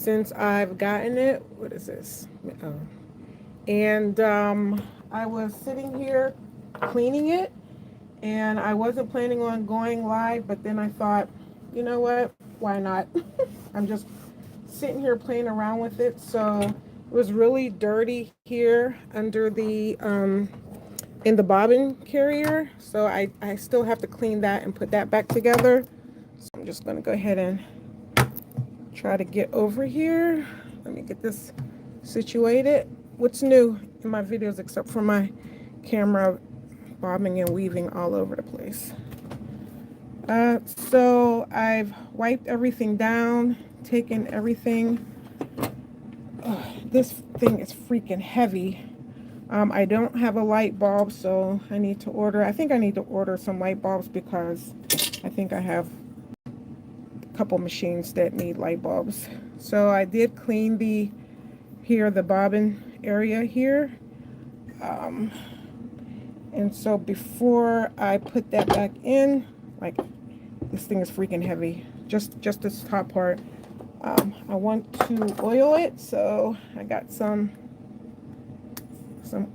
since I've gotten it. What is this? Oh. And I was sitting here cleaning it, and I wasn't planning on going live, but then I thought, you know what? Why not? I'm just sitting here playing around with it. So it was really dirty here under the in the bobbin carrier. So I still have to clean that and put that back together. So I'm just gonna go ahead and try to get over here. Let me get this situated. What's new in my videos except for my camera bobbing and weaving all over the place? So I've wiped everything down, taken everything. This thing is freaking heavy. I don't have a light bulb, so I need to order. I think I need to order some light bulbs because I think I have a couple machines that need light bulbs. So I did clean the bobbin area here. And so before I put that back in, like, this thing is freaking heavy. Just this top part. I want to oil it, so I got some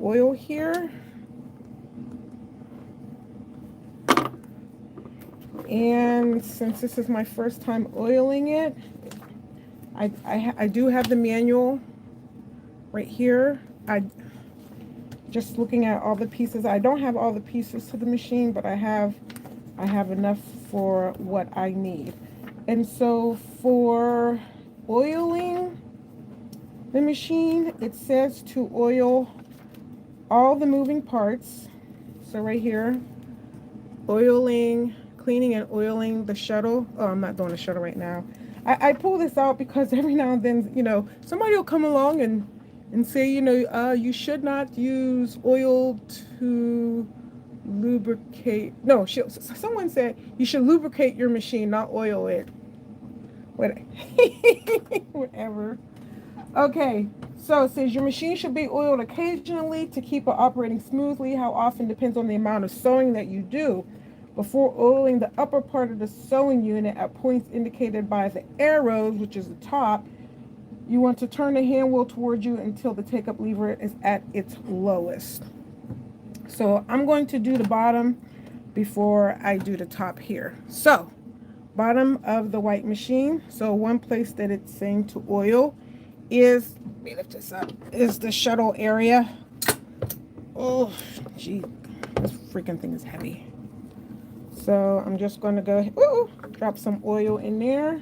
oil here. And since this is my first time oiling it, I do have the manual right here. Just looking at all the pieces. I don't have all the pieces to the machine, but I have enough for what I need. And so for oiling the machine, it says to oil all the moving parts. So right here, cleaning and oiling the shuttle. Oh, I'm not doing the shuttle right now. I pull this out because every now and then, somebody will come along and say, you should not use oil to lubricate. No, someone said you should lubricate your machine, not oil it. Whatever. Okay, so it says your machine should be oiled occasionally to keep it operating smoothly. How often depends on the amount of sewing that you do. Before oiling the upper part of the sewing unit at points indicated by the arrows, which is the top, you want to turn the hand wheel towards you until the take-up lever is at its lowest. So I'm going to do the bottom before I do the top here. So, bottom of the white machine. So one place that it's saying to oil is, let me lift this up, is the shuttle area. Oh, gee, this freaking thing is heavy. So I'm just going to go, drop some oil in there.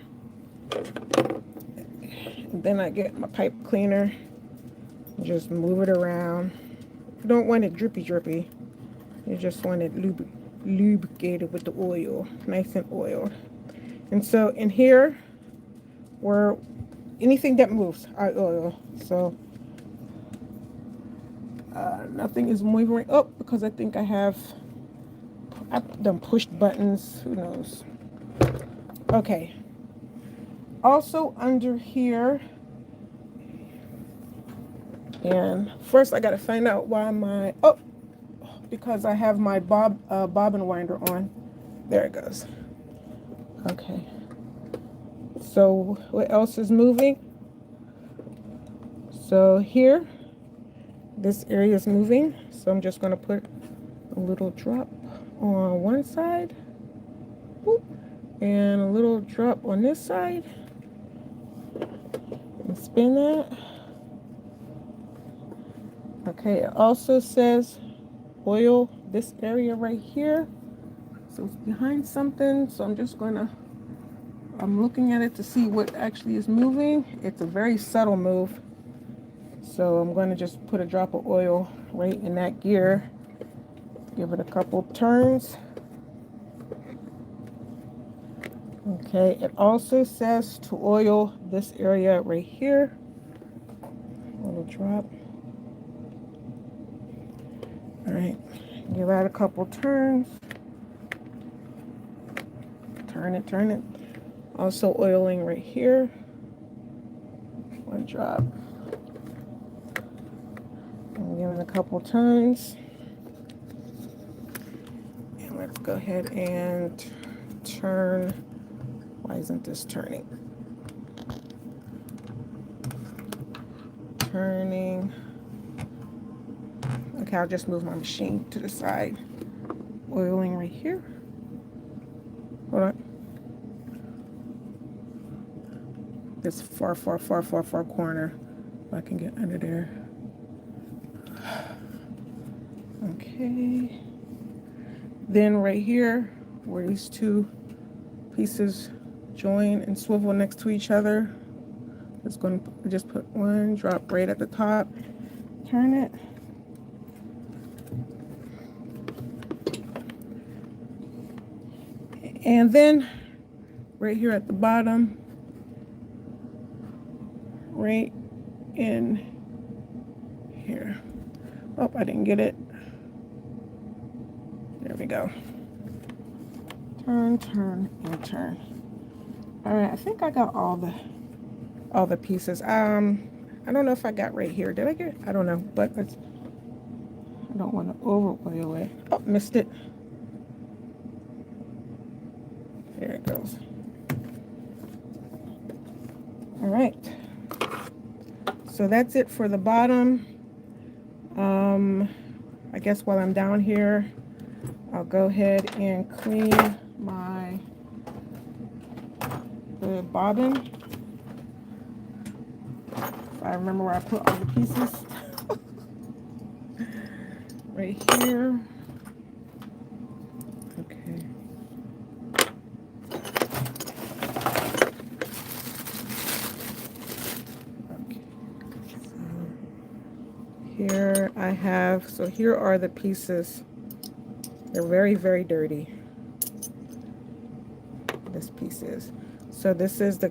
And then I get my pipe cleaner, just move it around. You don't want it drippy. You just want it lubricated with the oil, nice and oiled. And so in here, where anything that moves, I oil. So nothing is moving right up because I think I've done pushed buttons. Who knows? Okay. Also under here, and first I got to find out why because I have my bobbin winder on. There it goes. Okay. So what else is moving? So here, this area is moving. So I'm just going to put a little drop on one side. Whoop, and a little drop on this side. And spin that. Okay, it also says oil this area right here. So it's behind something. So I'm looking at it to see what actually is moving. It's a very subtle move. So I'm going to just put a drop of oil right in that gear. Give it a couple turns. Okay, it also says to oil this area right here. A little drop. All right, give that a couple turns. Turn it. Also oiling right here. One drop. And give it a couple turns. And let's go ahead and turn. Why isn't this turning? turning. Okay, I'll just move my machine to the side. Oiling right here. Hold on. This far corner. If I can get under there. Okay. Then right here, where these two pieces join and swivel next to each other, it's going to just put one, drop right at the top, turn it. And then right here at the bottom, right in here. Oh, I didn't get it. There we go. Turn, turn, and turn. All right, I think I got all the pieces. I don't know if I got right here. Did I get it? I don't know, but I don't want to over oil it. Oh, missed it. There it goes. All right. So that's it for the bottom. I guess while I'm down here, I'll go ahead and clean the bobbin. If I remember where I put all the pieces. Right here. Okay. Here I have, so here are the pieces. They're very, very dirty. This piece is. So this is the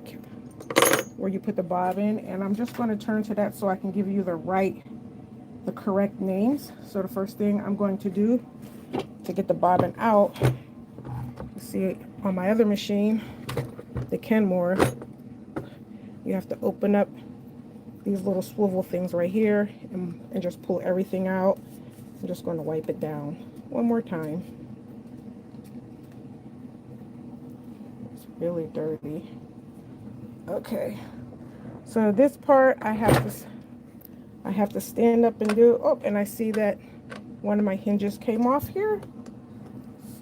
where you put the bobbin, and I'm just going to turn to that so I can give you the correct names. So the first thing I'm going to do to get the bobbin out, you see on my other machine, the Kenmore, you have to open up these little swivel things right here and just pull everything out. I'm just going to wipe it down one more time. It's really dirty. Okay, so this part I have to stand up and do. Oh, and I see that one of my hinges came off here.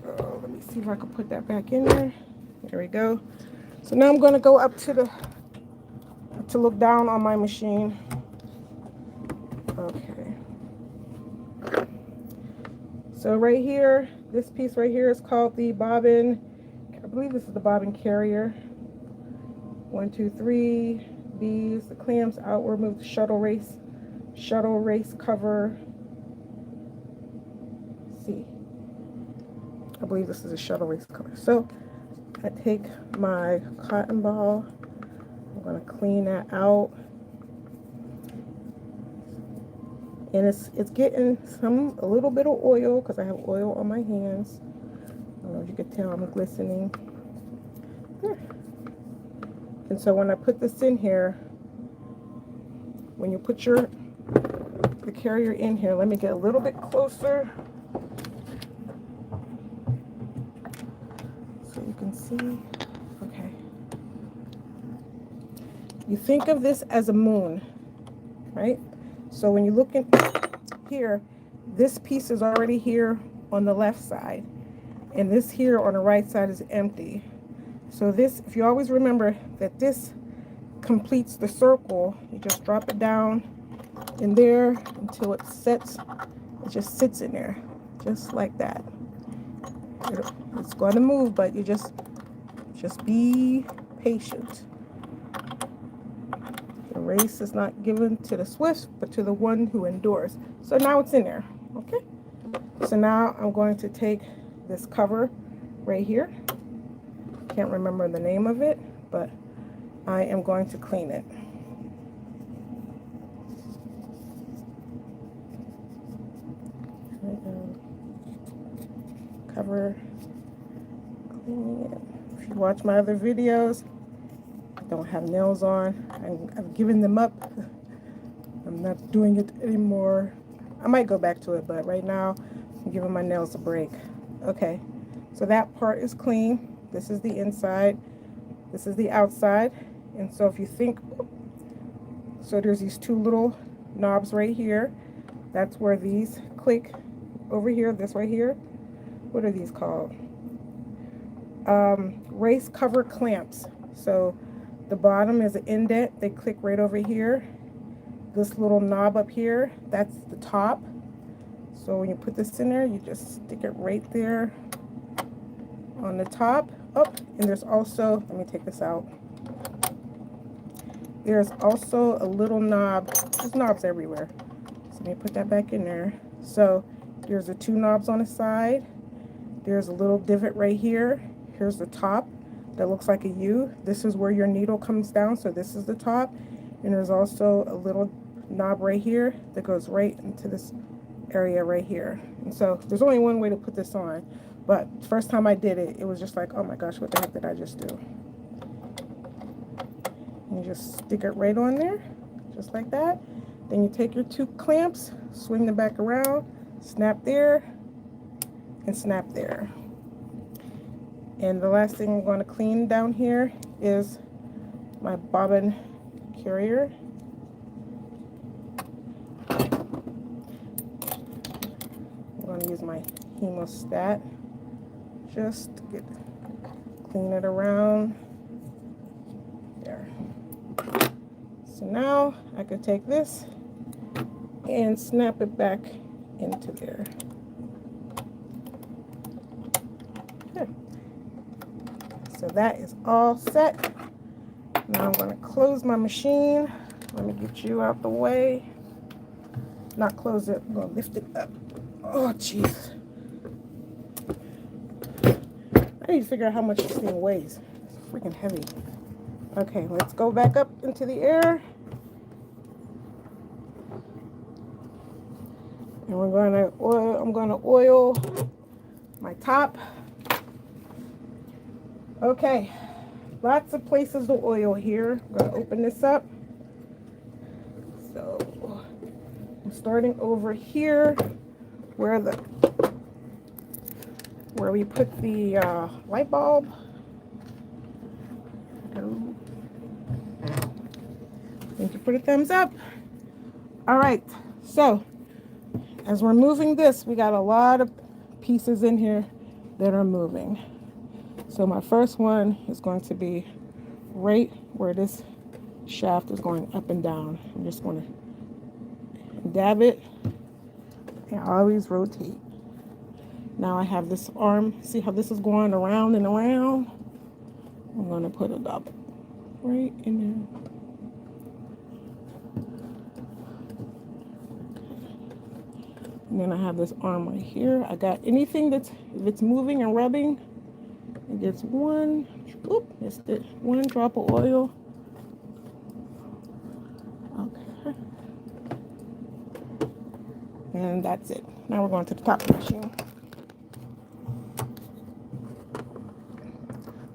So let me see if I can put that back in there. There we go. So now I'm going to go up to look down on my machine. Okay. So right here, this piece right here is called the bobbin. I believe this is the bobbin carrier. 1, 2, 3. These, the clamps out. We'll remove the shuttle race cover. Let's see. I believe this is a shuttle race cover. So I take my cotton ball. I'm going to clean that out. And it's getting a little bit of oil because I have oil on my hands. I don't know if you can tell I'm glistening. There. And so when I put this in here, when you put the carrier in here, let me get a little bit closer so you can see. Okay. You think of this as a moon, right? So when you look in here, this piece is already here on the left side, and this here on the right side is empty. So this, if you always remember that this completes the circle, you just drop it down in there until it sets. It just sits in there, just like that. It's going to move, but you just be patient. The race is not given to the swift, but to the one who endures. So now it's in there, okay? So now I'm going to take this cover right here. Can't remember the name of it, but I am going to clean it. Cover, cleaning it. If you watch my other videos, I don't have nails on. I've given them up. I'm not doing it anymore. I might go back to it, but right now I'm giving my nails a break. Okay, so that part is clean. This is the inside. This is the outside. And so if you think, so there's these two little knobs right here. That's where these click over here, this right here. What are these called? Race cover clamps. So the bottom is an indent. They click right over here. This little knob up here, that's the top. So when you put this in there, you just stick it right there on the top. Oh, and there's also, let me take this out. There's also a little knob. There's knobs everywhere. So let me put that back in there. So there's the two knobs on the side. There's a little divot right here. Here's the top that looks like a U. This is where your needle comes down, so this is the top. And there's also a little knob right here that goes right into this area right here. And so there's only one way to put this on, but first time I did it, it was just like, oh my gosh, what the heck did I just do? And you just stick it right on there, just like that. Then you take your two clamps, swing them back around, snap there, and snap there. And the last thing I'm going to clean down here is my bobbin carrier. I'm going to use my hemostat just to clean it around there. So now I could take this and snap it back into there. Okay. So that is all set. Now I'm going to close my machine. Let me get you out the way. Not close it, I'm going to lift it up. Oh, jeez. I need to figure out how much this thing weighs. It's freaking heavy. Okay, let's go back up into the air. And we're going to oil, I'm going to oil my top. Okay, lots of places to oil here. I'm going to open this up. So I'm starting over here where we put the light bulb. Thank you for the thumbs up. All right, so as we're moving this, we got a lot of pieces in here that are moving. So my first one is going to be right where this shaft is going up and down. I'm just going to dab it and always rotate. Now I have this arm. See how this is going around and around? I'm going to put a dot right in there. And then I have this arm right here. I got anything if it's moving and rubbing, it gets one, oop, missed it, one drop of oil. Okay. And that's it. Now we're going to the top of the machine.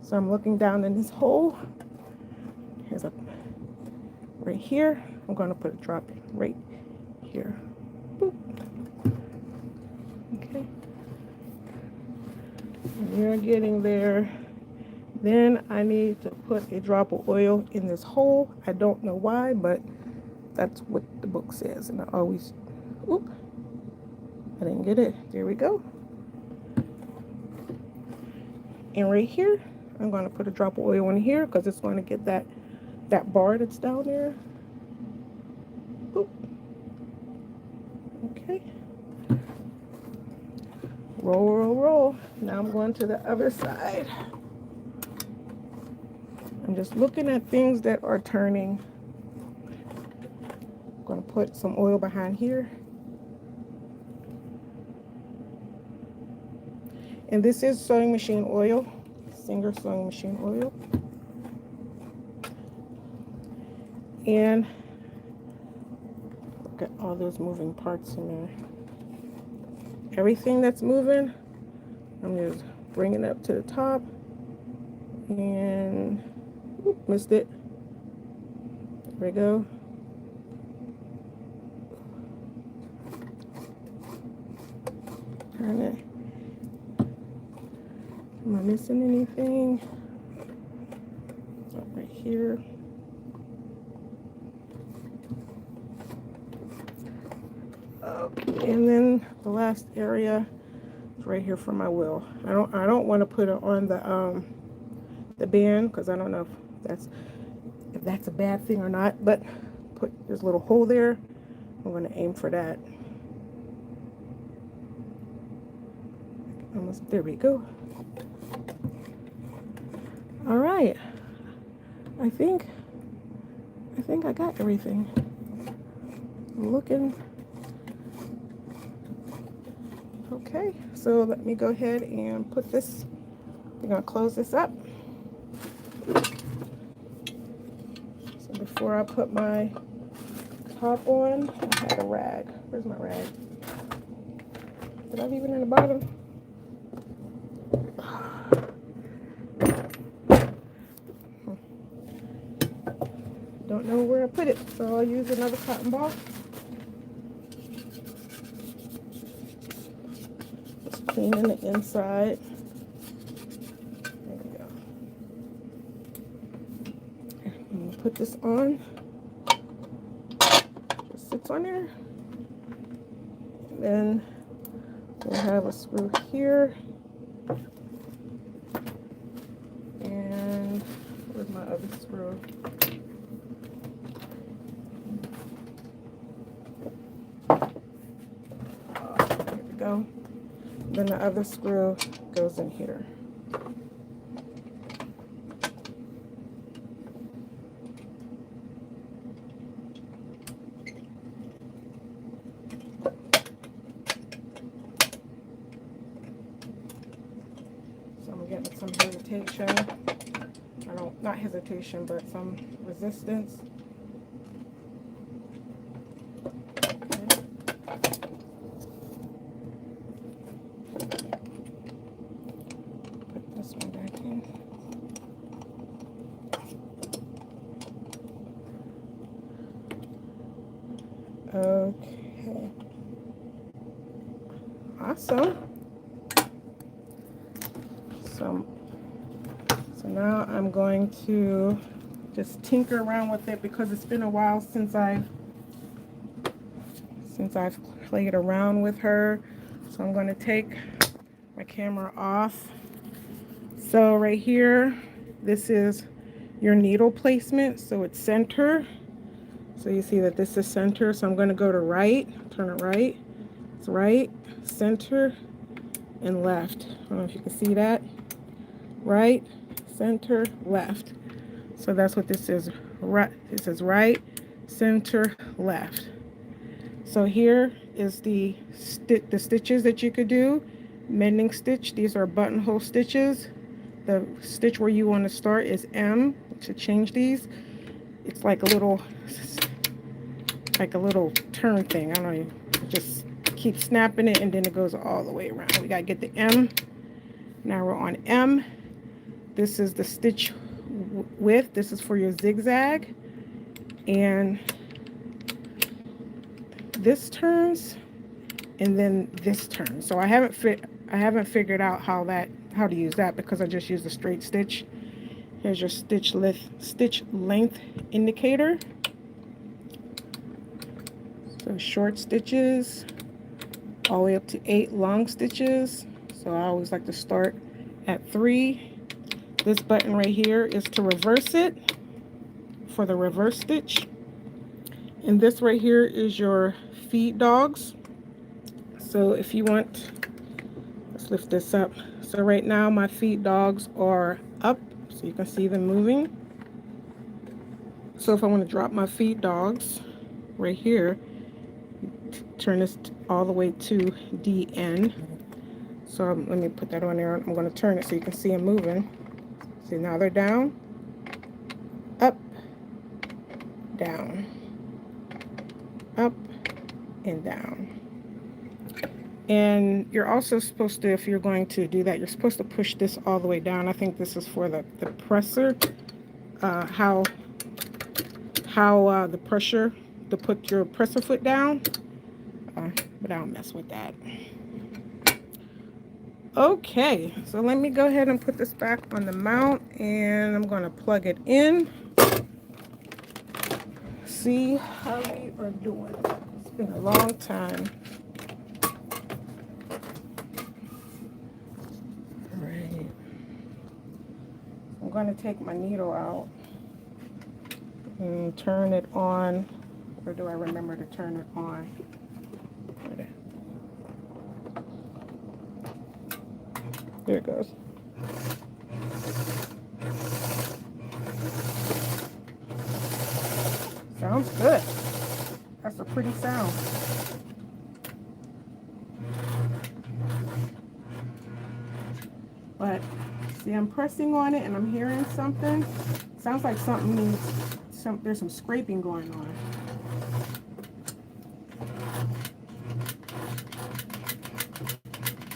So I'm looking down in this hole. Here's a, right here. I'm going to put a drop right here. Boop. Okay. And you're getting there. Then I need to put a drop of oil in this hole. I don't know why, but that's what the book says. And I always, oop, I didn't get it. There we go. And right here, I'm going to put a drop of oil in here because it's going to get that bar that's down there. Oop. Okay. Roll, roll, roll. Now I'm going to the other side. I'm just looking at things that are turning. I'm going to put some oil behind here. And this is sewing machine oil, Singer sewing machine oil. And look at all those moving parts in there. Everything that's moving, I'm just bringing it up to the top. And whoop, missed it. There we go. Turn it. Am I missing anything? Right here. Okay, and then the last area is right here for my wheel. I don't want to put it on the band because I don't know if that's a bad thing or not, but put this little hole there. I'm going to aim for that. Almost, there we go. All right. I think I got everything. I'm looking. Okay, so let me go ahead and put this. We're gonna close this up. So before I put my top on, I had a rag. Where's my rag? Did I leave it in the bottom? Don't know where I put it, so I'll use another cotton ball. Just cleaning the inside. There we go. And put this on. Just sits on there. And then we'll have a screw here. And where's my other screw? Here we go. Then the other screw goes in here. So I'm getting some hesitation. Not hesitation, but some resistance. Put this one back in. Okay. Awesome. So now I'm going to just tinker around with it because it's been a while since I've played around with her. So I'm going to take my camera off. So right here, this is your needle placement. So it's center. So you see that this is center. So I'm going to go to right, turn it right. It's right, center, and left. I don't know if you can see that. Right, center, left. So that's what this is. Right, this is right, center, left. So here is the stitches that you could do. Mending stitch. These are buttonhole stitches. The stitch where you want to start is M. To change these, it's like a little turn thing. I don't know. You just keep snapping it, and then it goes all the way around. We gotta get the M. Now we're on M. This is the stitch width. This is for your zigzag, and this turns, and then this turns. So I haven't figured out how to use that because I just used a straight stitch. Here's your stitch length indicator. So short stitches all the way up to 8 long stitches. So I always like to start at 3. This button right here is to reverse it for the reverse stitch. And this right here is your feed dogs. So if you want, let's lift this up. So right now my feed dogs are up, so you can see them moving. So if I want to drop my feed dogs right here, turn this all the way to DN. So let me put that on there. I'm going to turn it so you can see them moving. See, now they're down, up, down, up, and down. And you're also supposed to, if you're going to do that, you're supposed to push this all the way down. I think this is for the presser, how the pressure, to put your presser foot down, but I don't mess with that. Okay, so let me go ahead and put this back on the mount, and I'm going to plug it in. See how we are doing. Let's been a long time. All right. I'm going to take my needle out and turn it on. Where do I remember to turn it on? There it goes. Sounds good. That's a pretty sound. But see, I'm pressing on it and I'm hearing something. Sounds like something needs there's some scraping going on.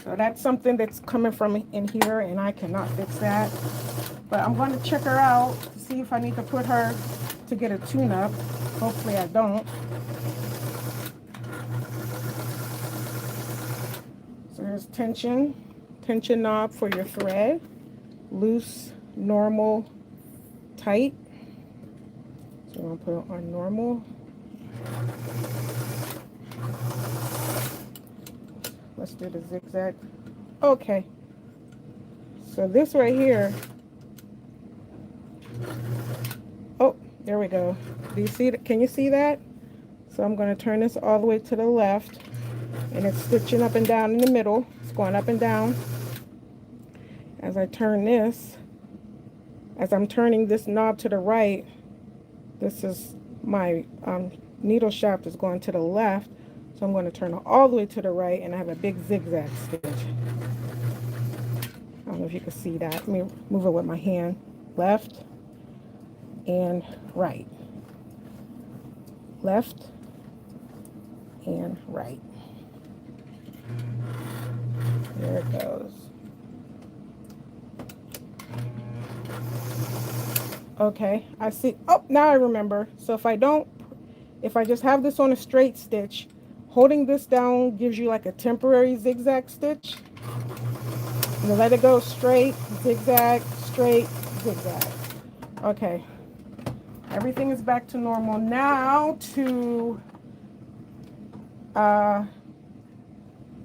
So that's something that's coming from in here and I cannot fix that. But I'm going to check her out to see if I need to put her to get a tune-up. Hopefully I don't. So here's tension knob for your thread. Loose, normal, tight. So I'm going to put it on normal. Let's do the zigzag. Okay. So this right here. Oh, there we go. Do you see that? Can you see that? So I'm going to turn this all the way to the left. And it's stitching up and down in the middle. It's going up and down. As I turn this, as I'm turning this knob to the right, this is my needle shaft is going to the left. So I'm going to turn it all the way to the right, and I have a big zigzag stitch. I don't know if you can see that. Let me move it with my hand. Left and right. Left and right. There it goes. Okay, I see. Oh, now I remember. So if I just have this on a straight stitch, holding this down gives you like a temporary zigzag stitch. You let it go straight, zigzag, straight, zigzag. Okay. Everything is back to normal. Now to,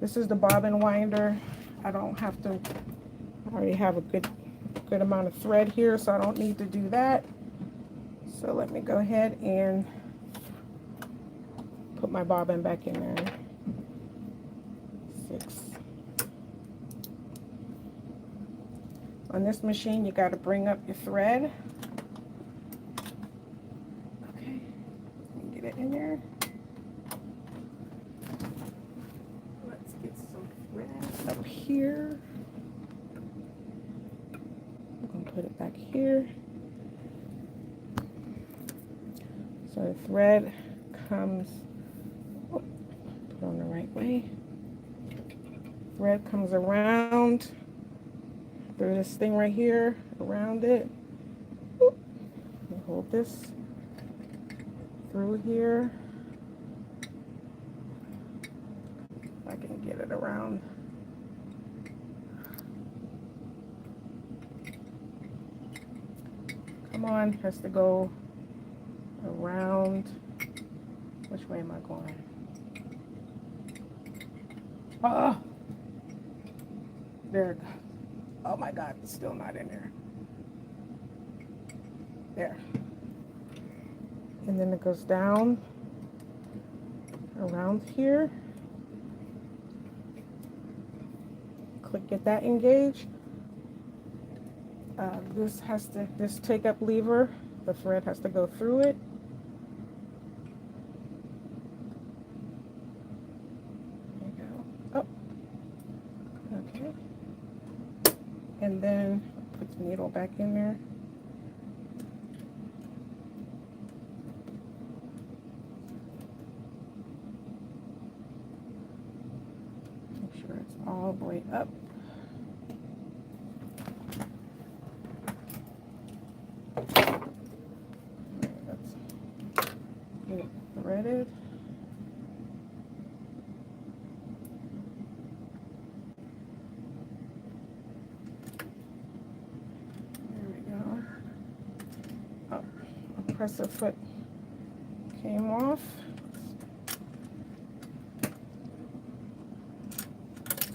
this is the bobbin winder. I already have a good amount of thread here, so I don't need to do that. So let me go ahead and put my bobbin back in there. 6. On this machine, you got to bring up your thread. Okay, let me get it in there. Let's get some thread up here. I'm going to put it back here. So the thread comes, put it on the right way. Thread comes around through this thing right here, around it. Hold this through here. If I can get it around. Come on, has to go around. Which way am I going? Oh, there it goes. Oh my God, it's still not in there. There. And then it goes down around here. Click, get that engaged. This take up lever, the thread has to go through it. There you go. Oh, okay. And then put the needle back in there. Make sure it's all the way up. Get it threaded. Presser foot came off.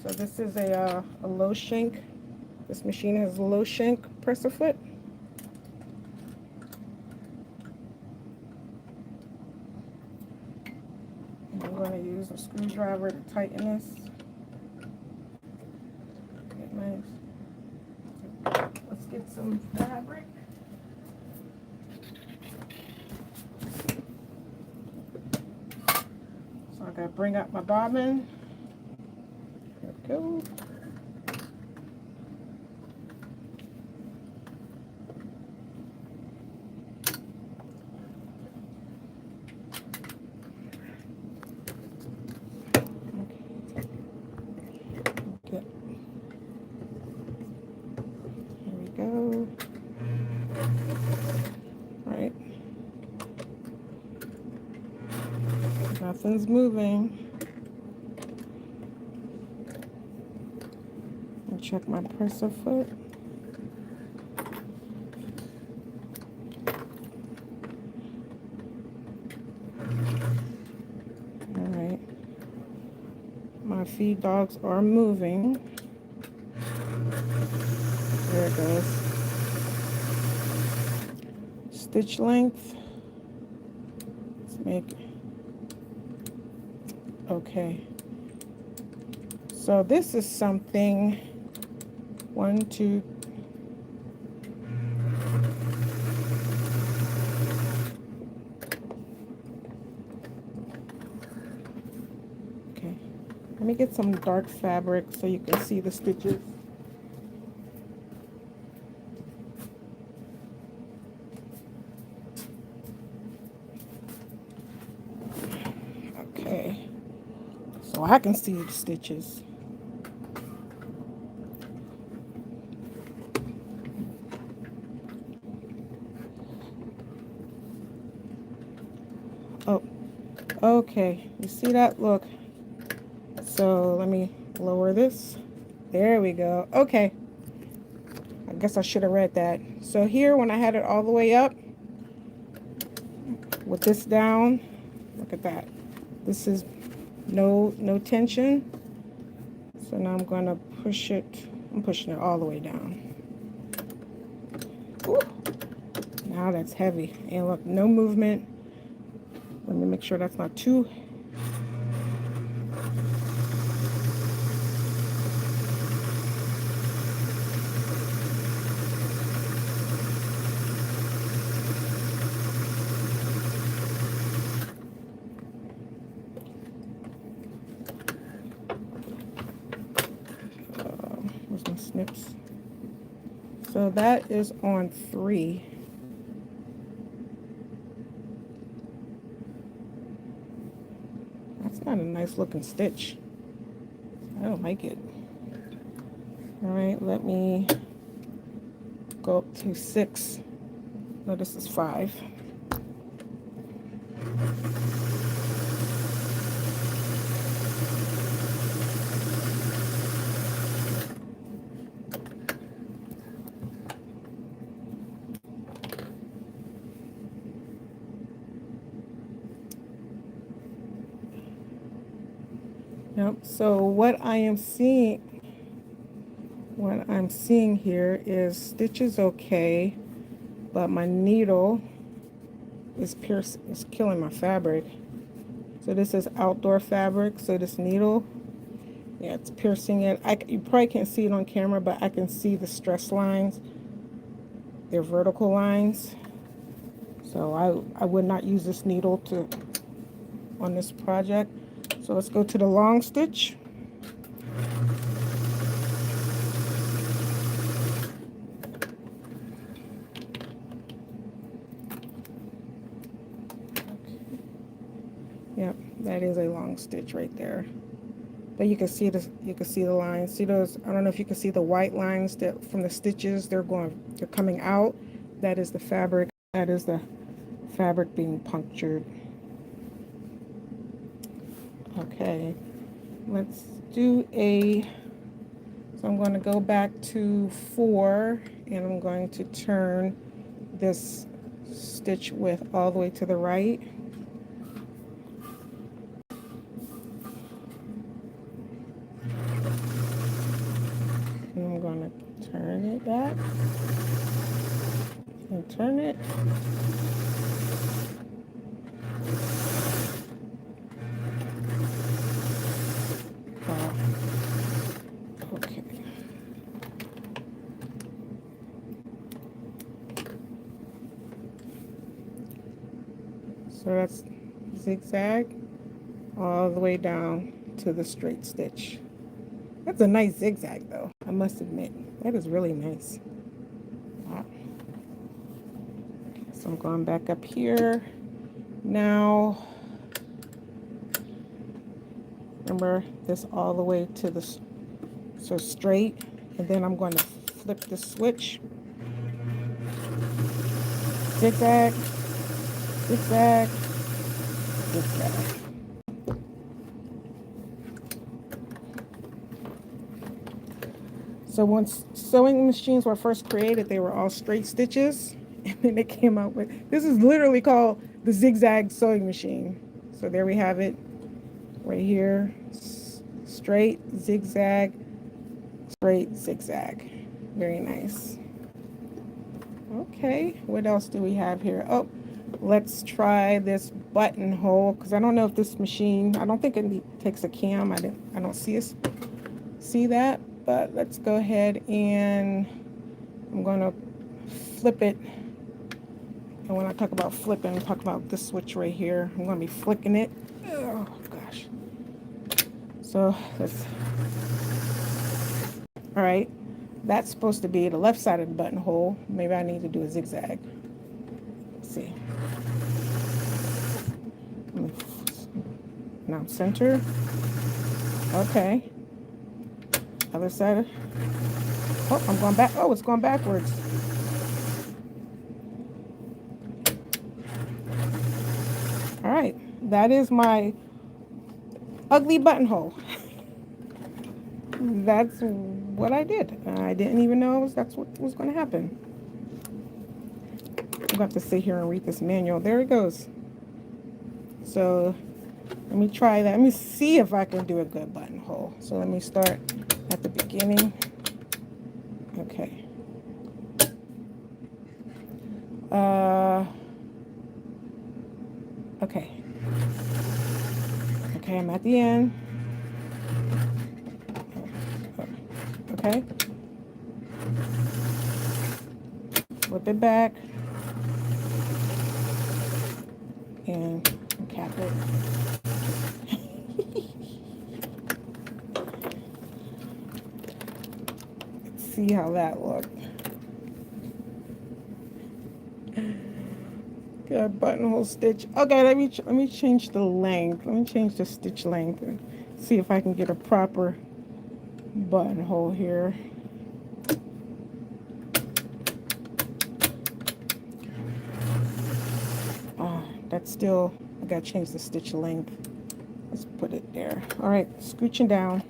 So this is a low shank. This machine has a low shank presser foot. And I'm going to use a screwdriver to tighten this. Okay, nice. Let's get some fabric. So I gotta bring up my bobbin. There we go. Okay. Here we go. All right. Nothing's moving. And check my presser foot. All right. My feed dogs are moving. There it goes. Stitch length. Let's make. Okay. So this is something. 1, 2. Okay. Let me get some dark fabric so you can see the stitches. Okay. So I can see the stitches. Oh, okay. You see that? Look. So let me lower this. There we go. Okay. I guess I should have read that. So here, when I had it all the way up, with this down, look at that. This is no tension. So now I'm going to push it. I'm pushing it all the way down. Ooh. Now that's heavy. And look, no movement. Let me make sure that's not too. Where's my snips? So that is on 3. That's not a nice looking stitch. I don't like it. All right, let me go up to 6. No, this is 5. Yep. So what I'm seeing here is stitches okay, but my needle is killing my fabric. So this is outdoor fabric. So this needle, yeah, it's piercing it. You probably can't see it on camera, but I can see the stress lines. They're vertical lines. So I would not use this needle on this project. So let's go to the long stitch. Yep, that is a long stitch right there. But you can see the lines. See those? I don't know if you can see the white lines that from the stitches. They're coming out. That is the fabric. That is the fabric being punctured. Okay, let's do so I'm going to go back to 4, and I'm going to turn this stitch width all the way to the right. that and turn it. Okay. So that's zigzag all the way down to the straight stitch. That's a nice zigzag though, I must admit. That is really nice. Wow. So I'm going back up here. Now, remember this all the way to the, so straight, and then I'm going to flip the switch. Zigzag, zigzag, zigzag. So once sewing machines were first created, they were all straight stitches, and then they came out with, this is literally called the zigzag sewing machine. So there we have it right here. Straight, zigzag, straight, zigzag. Very nice. Okay, what else do we have here? Oh, let's try this buttonhole, because I don't know if this machine, I don't think it takes a cam. I don't see that, but let's go ahead and I'm going to flip it. And when I talk about flipping, I'm talking about this switch right here. I'm going to be flicking it. Oh gosh. So let's, all right, that's supposed to be the left side of the buttonhole. Maybe I need to do a zigzag. Let's see. Now center. Okay. Other side. Oh, I'm going back. Oh, it's going backwards. All right. That is my ugly buttonhole. That's what I did. I didn't even know that's what was going to happen. I'm going to have to sit here and read this manual. There it goes. So let me try that. Let me see if I can do a good buttonhole. So let me start at the beginning. Okay. Okay. Okay, I'm at the end. Okay. Flip it back. And cap it. Let's see how that looked. Got buttonhole stitch. Okay, let me change the length. Let me change the stitch length and see if I can get a proper buttonhole here. That's still, I gotta change the stitch length. Let's put it there. All right, scooching down.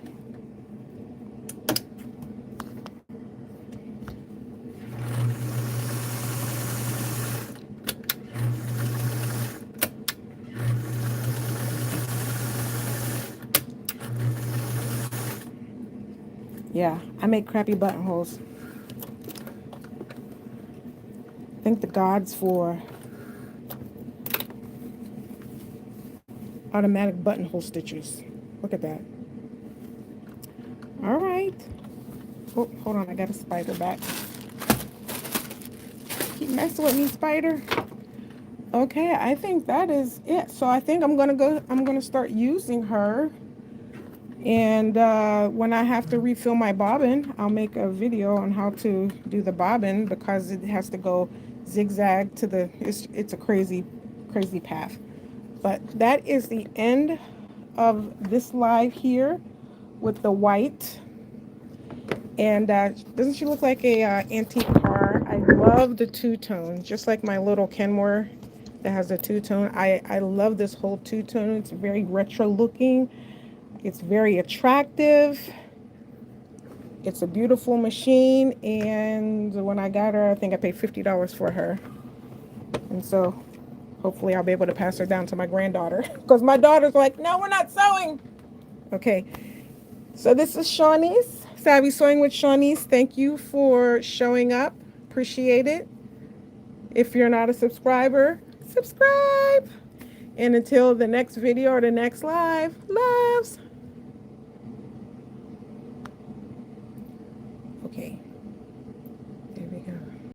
Yeah, I make crappy buttonholes. Thank the gods for automatic buttonhole stitchers. Look at that. All right. Oh, hold on, I got a spider back. Keep messing with me, spider. Okay, I think that is it. So I think I'm gonna start using her. And when I have to refill my bobbin, I'll make a video on how to do the bobbin, because it has to go zigzag to the, it's a crazy path. But that is the end of this live here with the white. And doesn't she look like a antique car? I love the two-tone, just like my little Kenmore that has a two-tone. I love this whole two-tone. It's very retro looking. It's very attractive. It's a beautiful machine. And when I got her, I think I paid $50 for her. And so hopefully I'll be able to pass her down to my granddaughter, because my daughter's like, no, we're not sewing. Okay, so this is Shawnee's Savvy Sewing with Shawnees, thank you for showing up. Appreciate it. If you're not a subscriber, subscribe. And until the next video or the next live, loves. Okay.